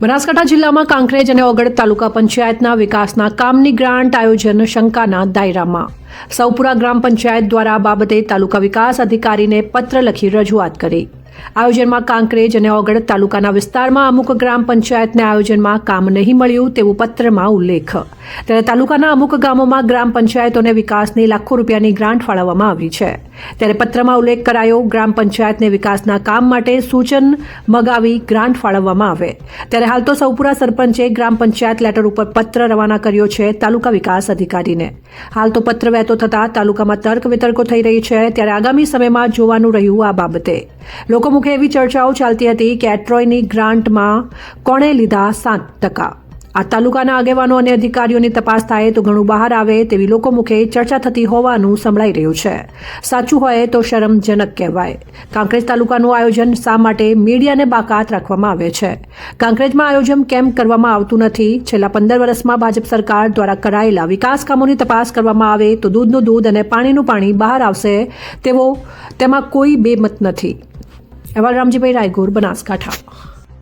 બનાસકાંઠા જિલ્લામાં કાંકરેજ અને ઓગળ તાલુકા પંચાયતના વિકાસના કામની ગ્રાન્ટ આયોજન શંકાના દાયરામાં સૌપુરા ગ્રામ પંચાયત દ્વારા આ બાબતે તાલુકા વિકાસ અધિકારીને પત્ર લખી રજૂઆત કરી। આયોજનમાં કાંકરેજ અને ઓગળ તાલુકાના વિસ્તારમાં અમુક ગ્રામ પંચાયતને આયોજનમાં કામ નહીં મળ્યું તેવું પત્રમાં ઉલ્લેખ। ત્યારે તાલુકાના અમુક ગામોમાં ગ્રામ પંચાયતોને વિકાસની લાખો રૂપિયાની ગ્રાન્ટ ફાળવવામાં આવી છે। ત્યારે પત્રમાં ઉલ્લેખ કરાયો ગ્રામ પંચાયતને વિકાસના કામ માટે સૂચન મગાવી ગ્રાન્ટ ફાળવવામાં આવે। ત્યારે હાલ તો સૌપુરા સરપંચે ગ્રામ પંચાયત લેટર ઉપર પત્ર રવાના કર્યો છે તાલુકા વિકાસ અધિકારીને। હાલ તો પત્ર વહેતો થતાં તાલુકામાં તર્ક વિતર્કો થઈ રહી છે। ત્યારે આગામી સમયમાં જોવાનું રહ્યું આ બાબતે। લોકો મુખે એવી ચર્ચાઓ ચાલતી હતી કે એટ્રોયની ગ્રાન્ટમાં કોણે લીધા 7%। આ તાલુકાના આગેવાનો અને અધિકારીઓની તપાસ થાય તો ઘણું બહાર આવે તેવી લોકો મુખે ચર્ચા થતી હોવાનું સંભળાઈ રહ્યું છે। સાચું હોય તો શરમજનક કહેવાય। કાંકરેજ તાલુકાનું આયોજન શા માટે મીડિયાને બાકાત રાખવામાં આવે છે? કાંકરેજમાં આયોજન કેમ કરવામાં આવતું નથી? છેલ્લા 15 વર્ષમાં ભાજપ સરકાર દ્વારા કરાયેલા વિકાસ કામોની તપાસ કરવામાં આવે તો દૂધનું દૂધ અને પાણીનું પાણી બહાર આવશે તેમાં કોઈ બેમત નથી। અહેવાલ રામજીભાઈ રાયગોર, બનાસકાંઠા।